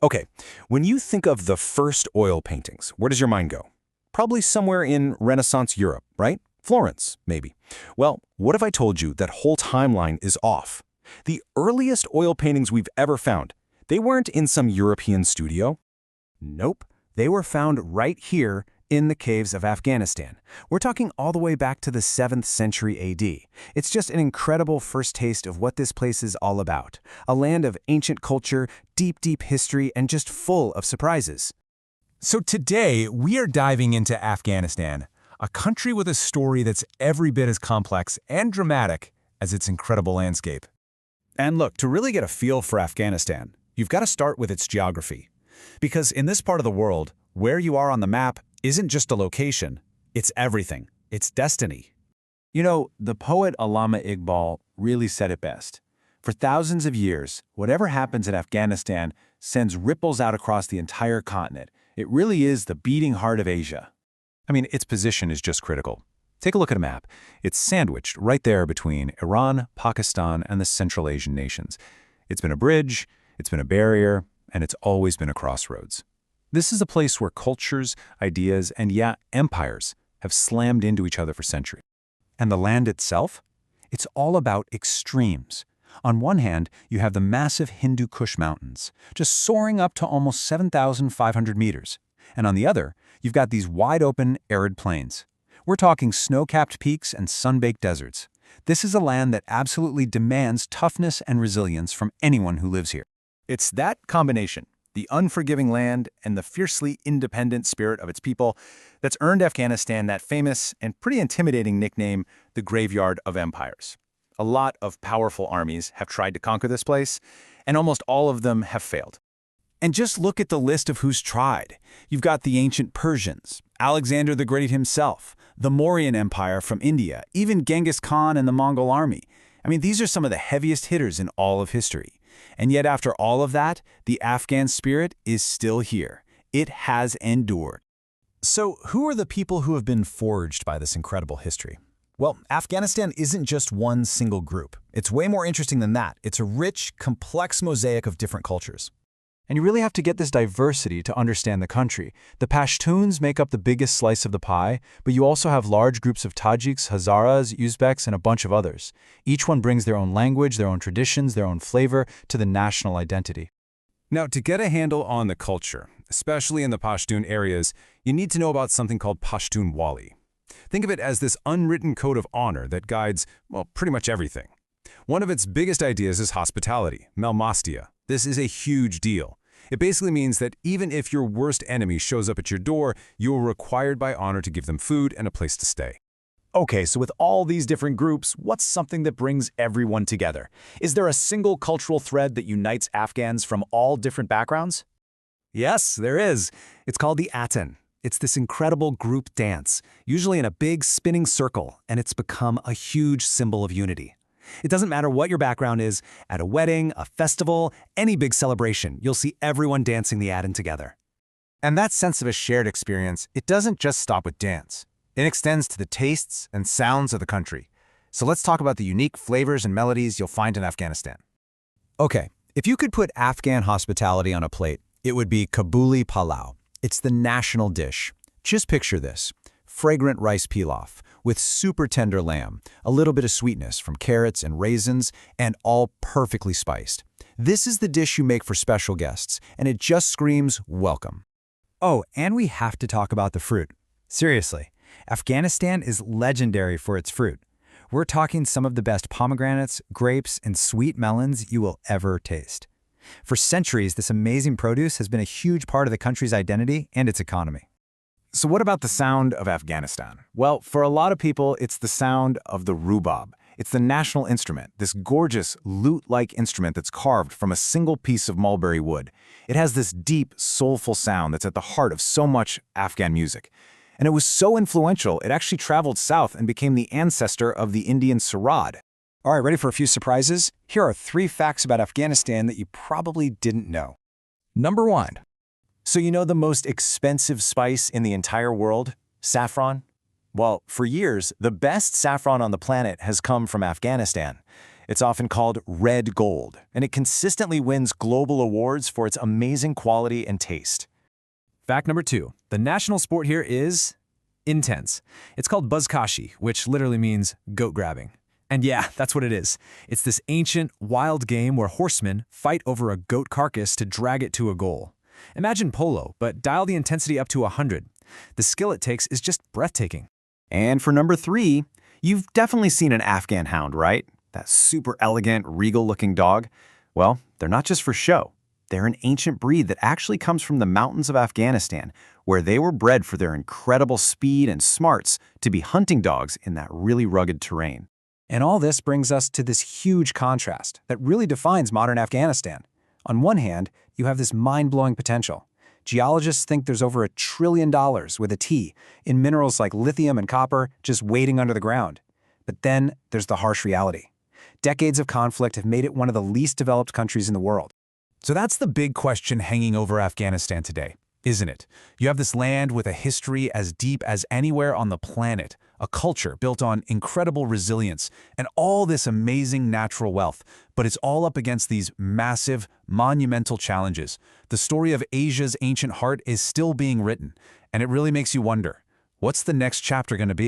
Okay, when you think of the first oil paintings, where does your mind go? Probably somewhere in Renaissance Europe, right? Florence, maybe. Well, what if I told you that whole timeline is off? The earliest oil paintings we've ever found, they weren't in some European studio. Nope, they were found right here in the caves of Afghanistan. We're talking all the way back to the 7th century AD. It's just an incredible first taste of what this place is all about. A land of ancient culture, deep history, and just full of surprises. So today, we are diving into Afghanistan, a country with a story that's every bit as complex and dramatic as its incredible landscape. And look, to really get a feel for Afghanistan, you've got to start with its geography. Because in this part of the world, where you are on the map isn't just a location, it's everything. It's destiny. You know, the poet Allama Iqbal really said it best. For thousands of years, whatever happens in Afghanistan sends ripples out across the entire continent. It really is the beating heart of Asia. I mean, its position is just critical. Take a look at a map. It's sandwiched right there between Iran, Pakistan, and the Central Asian nations. It's been a bridge, it's been a barrier, and it's always been a crossroads. This is a place where cultures, ideas, and empires have slammed into each other for centuries. And the land itself? It's all about extremes. On one hand, you have the massive Hindu Kush Mountains, just soaring up to almost 7,500 meters. And on the other, you've got these wide-open, arid plains. We're talking snow-capped peaks and sun-baked deserts. This is a land that absolutely demands toughness and resilience from anyone who lives here. It's that combination, the unforgiving land and the fiercely independent spirit of its people, that's earned Afghanistan that famous and pretty intimidating nickname, the Graveyard of Empires. A lot of powerful armies have tried to conquer this place, and almost all of them have failed. And just look at the list of who's tried. You've got the ancient Persians, Alexander the Great himself, the Mauryan Empire from India, even Genghis Khan and the Mongol army. I mean, these are some of the heaviest hitters in all of history. And yet after all of that, the Afghan spirit is still here. It has endured. So who are the people who have been forged by this incredible history? Well, Afghanistan isn't just one single group. It's way more interesting than that. It's a rich, complex mosaic of different cultures. And you really have to get this diversity to understand the country. The Pashtuns make up the biggest slice of the pie, but you also have large groups of Tajiks, Hazaras, Uzbeks, and a bunch of others. Each one brings their own language, their own traditions, their own flavor to the national identity. Now, to get a handle on the culture, especially in the Pashtun areas, you need to know about something called Pashtunwali. Think of it as this unwritten code of honor that guides, well, pretty much everything. One of its biggest ideas is hospitality, Melmastia. This is a huge deal. It basically means that even if your worst enemy shows up at your door, you are required by honor to give them food and a place to stay. Okay, so with all these different groups, what's something that brings everyone together? Is there a single cultural thread that unites Afghans from all different backgrounds? Yes, there is. It's called the Atan. It's this incredible group dance, usually in a big spinning circle, and it's become a huge symbol of unity. It doesn't matter what your background is, at a wedding, a festival, any big celebration, you'll see everyone dancing the Atan together. And that sense of a shared experience, it doesn't just stop with dance. It extends to the tastes and sounds of the country. So let's talk about the unique flavors and melodies you'll find in Afghanistan. Okay, if you could put Afghan hospitality on a plate, it would be Kabuli Palau. It's the national dish. Just picture this. Fragrant rice pilaf with super tender lamb, a little bit of sweetness from carrots and raisins, and all perfectly spiced. This is the dish you make for special guests, and it just screams welcome. Oh, and we have to talk about the fruit. Seriously, Afghanistan is legendary for its fruit. We're talking some of the best pomegranates, grapes, and sweet melons you will ever taste. For centuries, this amazing produce has been a huge part of the country's identity and its economy. So what about the sound of Afghanistan? Well, for a lot of people, it's the sound of the rhubarb. It's the national instrument, this gorgeous lute-like instrument that's carved from a single piece of mulberry wood. It has this deep, soulful sound that's at the heart of so much Afghan music. And it was so influential, it actually traveled south and became the ancestor of the Indian sarod. All right, ready for a few surprises? Here are 3 facts about Afghanistan that you probably didn't know. Number 1. So you know the most expensive spice in the entire world? Saffron? Well, for years, the best saffron on the planet has come from Afghanistan. It's often called red gold, and it consistently wins global awards for its amazing quality and taste. Fact number 2. The national sport here is intense. It's called buzkashi, which literally means goat grabbing. And yeah, that's what it is. It's this ancient, wild game where horsemen fight over a goat carcass to drag it to a goal. Imagine polo, but dial the intensity up to 100. The skill it takes is just breathtaking. And for number 3, you've definitely seen an Afghan hound, right? That super elegant, regal-looking dog. Well, they're not just for show. They're an ancient breed that actually comes from the mountains of Afghanistan, where they were bred for their incredible speed and smarts to be hunting dogs in that really rugged terrain. And all this brings us to this huge contrast that really defines modern Afghanistan. On one hand, you have this mind-blowing potential. Geologists think there's over $1 trillion, with a T, in minerals like lithium and copper just waiting under the ground. But then there's the harsh reality. Decades of conflict have made it one of the least developed countries in the world. So that's the big question hanging over Afghanistan today, isn't it? You have this land with a history as deep as anywhere on the planet, a culture built on incredible resilience, and all this amazing natural wealth. But it's all up against these massive, monumental challenges. The story of Asia's ancient heart is still being written, and it really makes you wonder, what's the next chapter going to be?